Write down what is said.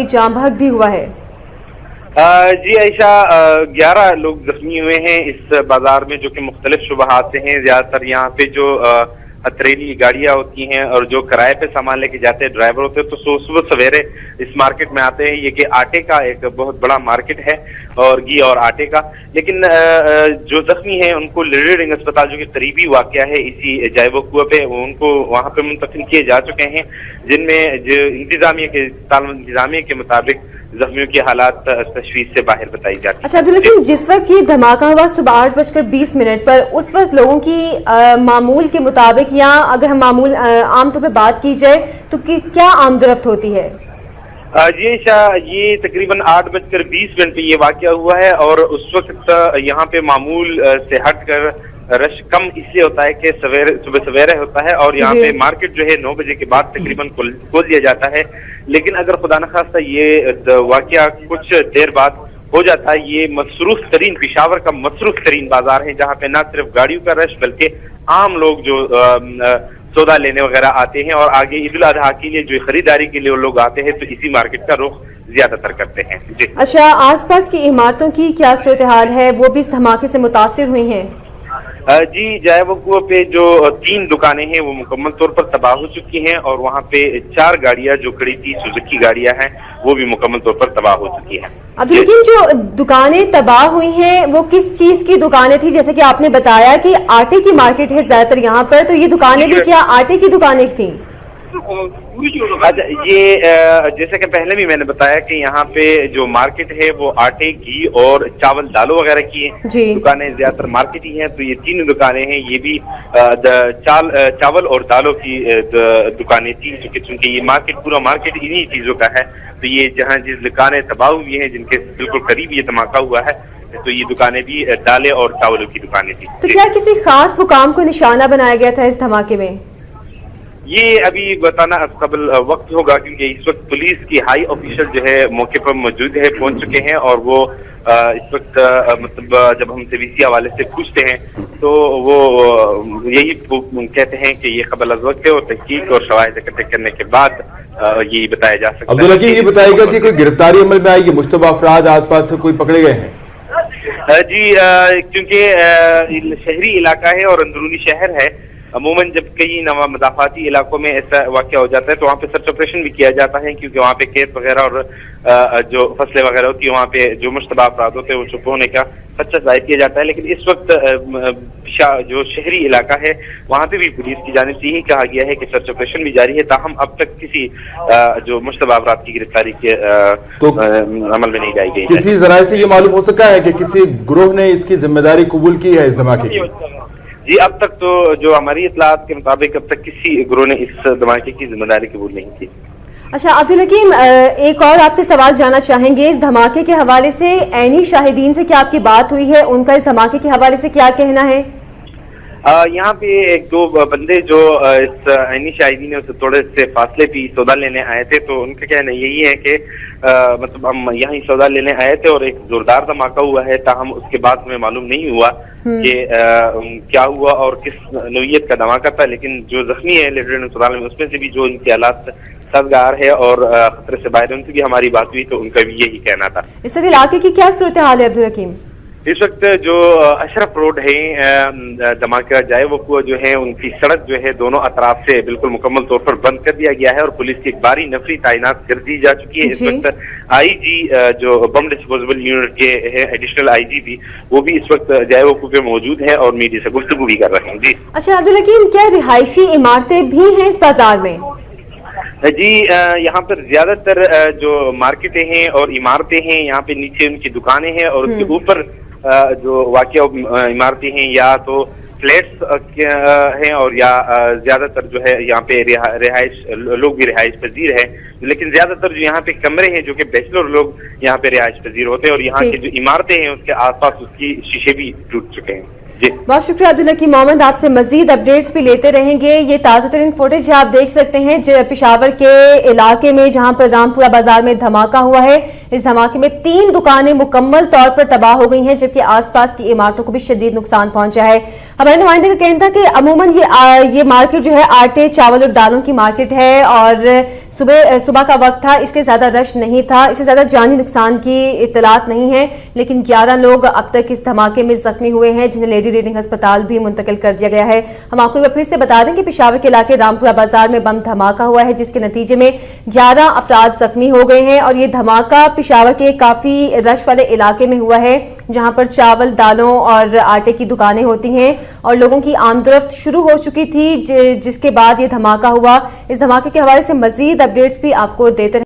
जाम भाग भी हुआ है। जी आयशा, 11 लोग जख्मी हुए हैं इस बाजार में, जो कि मुख्तलिफ शुबहात से हैं। ज्यादातर यहाँ पे जो अतरेली गाड़ियां होती हैं और जो किराए पे सामान लेके जाते हैं ड्राइवर होते हैं, तो सुबह सवेरे इस मार्केट में आते हैं। ये कि आटे का एक बहुत बड़ा मार्केट है और घी और आटे का। लेकिन जो जख्मी हैं उनको लीडिंग अस्पताल जो कि करीबी वाक़या है इसी जायबो कुआं पे, उनको वहां पे मुंतकिल किए जा चुके हैं, जिनमें जो इंतजामिया के मुताबिक जख्मियों की हालात तशवीश से बाहर बताई जाती है। अच्छा, लेकिन जिस वक्त ये धमाका हुआ सुबह 8:20 पर, उस वक्त लोगों की मामूल के मुताबिक, या अगर हम मामूल आमतौर पर बात की जाए तो क्या आमदरफ्त होती है? जी शाह, ये तकरीबन 8:20 पे ये वाक़या हुआ है और उस वक्त यहाँ पे मामूल से हटकर रश कम इसलिए होता है कि सुबह सवेरे होता है और यहाँ पे मार्केट जो है 9 बजे के बाद तकरीबन खोल दिया जाता है। लेकिन अगर खुदा न खास्ता ये वाक़या कुछ देर बाद हो जाता है, ये मसरूफ तरीन, पेशावर का मसरूफ तरीन बाजार है, जहाँ पे न सिर्फ गाड़ियों का रश बल्कि आम लोग जो सौदा लेने वगैरह आते हैं और आगे ईद उल अजहा के लिए जो खरीदारी के लिए लोग आते हैं, तो इसी मार्केट का रुख ज्यादातर करते हैं। जी अच्छा, आसपास की इमारतों की क्या सूरत हाल है? वो भी इस धमाके से मुतासिर हुई हैं? जी, जायबो कुआं पे जो 3 दुकानें हैं वो मुकम्मल तौर पर तबाह हो चुकी हैं और वहाँ पे 4 गाड़ियां जो खड़ी थी, सुजुकी गाड़ियां हैं, वो भी मुकम्मल तौर पर तबाह हो चुकी हैं। अब लेकिन जो दुकानें तबाह हुई हैं वो किस चीज की दुकानें थी? जैसे कि आपने बताया कि आटे की मार्केट है ज्यादातर यहाँ पर, तो ये दुकानें भी क्या आटे की दुकानें थी? अच्छा, ये जैसे कि पहले भी मैंने बताया कि यहाँ पे जो मार्केट है वो आटे, घी और चावल दालों वगैरह की है दुकानें, ज्यादातर मार्केट ही हैं। तो ये 3 दुकानें हैं, ये भी चावल और दालों की दुकानें थी, चूंकि ये मार्केट पूरा मार्केट इन्हीं चीजों का है। तो ये जहाँ जिस दुकानें तबाह हुई हैं, जिनके बिल्कुल करीब ये धमाका हुआ है, तो ये दुकानें भी दालें और चावलों की दुकानें थी। तो क्या किसी खास मुकाम को निशाना बनाया गया था इस धमाके में? ये अभी बताना कबल वक्त होगा, क्योंकि इस वक्त पुलिस की हाई ऑफिसर जो है मौके पर मौजूद है, पहुंच चुके हैं और वो इस वक्त मतलब जब हमसे वीसी हवाले से पूछते हैं तो वो यही कहते हैं कि ये कबल अज़ वक्त है और तहकीक और शवाहिद इकट्ठे करने के बाद ये बताया जा सकता है। अब्दुल हकीम, ये बताएगा कि कोई गिरफ्तारी अमल में आएगी? मुश्तबा अफराद आसपास से कोई पकड़े गए हैं? जी, क्योंकि शहरी इलाका है और अंदरूनी शहर है, अमूमन जब कई मदाफाती इलाकों में ऐसा वाक़या हो जाता है तो वहाँ पे सर्च ऑपरेशन भी किया जाता है, क्योंकि वहाँ पे खेत वगैरह और जो फसलें वगैरह होती है वहाँ पे जो मुश्तबा अफराद होते हैं वो छुप होने का खदशा जाहिर किया जाता है। लेकिन इस वक्त जो शहरी इलाका है वहाँ पे भी पुलिस की जानिब से यही कहा गया है कि सर्च ऑपरेशन भी जारी है, ताहम अब तक किसी जो मुश्तबा अफराद की गिरफ्तारी के अमल में नहीं लाई गई। किसी जराए से ये मालूम हो सका है कि किसी ग्रोह ने इसकी जिम्मेदारी कबूल की है इस धमाके की? जी, अब तक तो जो हमारी इत्तलात के मुताबिक अब तक किसी ग्रोह ने इस धमाके की जिम्मेदारी कबूल नहीं की। अच्छा अब्दुल हकीम, एक और आपसे सवाल जानना चाहेंगे इस धमाके के हवाले से। ऐनी शाहिदीन से क्या आपकी बात हुई है? उनका इस धमाके के हवाले से क्या कहना है? यहाँ पे 1-2 बंदे जो इस ऐनी शाहिदीन है उससे थोड़े से फासले पे सौदा लेने आए थे, तो उनका कहना यही है कि मतलब हम यहाँ सौदा लेने आए थे और एक जोरदार धमाका हुआ है, ताहम उसके बाद हमें मालूम नहीं हुआ कि क्या हुआ और किस नौइयत का धमाका था। लेकिन जो जख्मी है लेफ्टिनेंट अस्पताल में, उसमें से भी जो इनके हालात साजगार है और खतरे से बाहर, उनसे भी हमारी बात हुई तो उनका भी यही कहना था। इस वक्त इलाके की क्या सूरत हाल है अब्दुल हकीम? इस वक्त जो अशरफ रोड है, धमाका जायबो कुआं जो है, उनकी सड़क जो है दोनों अतराफ से बिल्कुल मुकम्मल तौर पर बंद कर दिया गया है और पुलिस की एक भारी नफरी तैनात कर दी जा चुकी है। इस वक्त आईजी जो बम डिस्पोजेबल यूनिट के है, एडिशनल आईजी भी, वो भी इस वक्त जायबो कुआं पे मौजूद है और मीडिया से गुफ्तगू भी कर रहे हैं। जी अच्छा अब्दुल हकीम, क्या रिहायशी इमारतें भी हैं इस बाजार में? जी, यहाँ पर ज्यादातर जो मार्केटें हैं और इमारतें हैं, यहाँ पे नीचे उनकी दुकानें हैं और उसके ऊपर जो वाक़या इमारतें हैं या तो फ्लैट्स हैं और या ज्यादातर जो है यहाँ पे रिहाइश लोग भी रिहाइश पजीर है। लेकिन ज्यादातर जो यहाँ पे कमरे हैं जो कि बैचलर लोग यहाँ पे रिहाइश पजीर होते हैं और यहाँ की जो इमारतें हैं उसके आसपास उसकी शीशे भी टूट चुके हैं। जी बहुत शुक्रिया अब्दुल हकीम मोहम्मद, आपसे मजीद अपडेट्स भी लेते रहेंगे। ये ताज़ा तरीन फुटेज आप देख सकते हैं पेशावर के इलाके में जहां पर रामपुरा बाजार में धमाका हुआ है। इस धमाके में 3 दुकानें मुकम्मल तौर पर तबाह हो गई हैं, जबकि आसपास की इमारतों को भी शदीद नुकसान पहुंचा है। हमारे नुमाइंदे का कहना था कि अमूमन ये मार्केट जो है आटे, चावल और दालों की मार्केट है और सुबह का वक्त था, इसलिए ज्यादा रश नहीं था, इससे ज्यादा जानी नुकसान की इत्तलात नहीं है, लेकिन 11 लोग अब तक इस धमाके में जख्मी हुए हैं, जिन्हें लेडी रीडिंग अस्पताल भी मुंतकिल कर दिया गया है। हम आपको एक बार फिर से बता दें कि पेशावर के इलाके रामपुरा बाजार में बम धमाका हुआ है, जिसके नतीजे में 11 अफराद जख्मी हो गए हैं। और ये धमाका पेशावर के काफी रश वाले इलाके में हुआ है, जहां पर चावल, दालों और आटे की दुकानें होती हैं और लोगों की आमदरफ्त शुरू हो चुकी थी, जिसके बाद ये धमाका हुआ। इस धमाके के हवाले से मजीद अपडेट्स भी आपको देते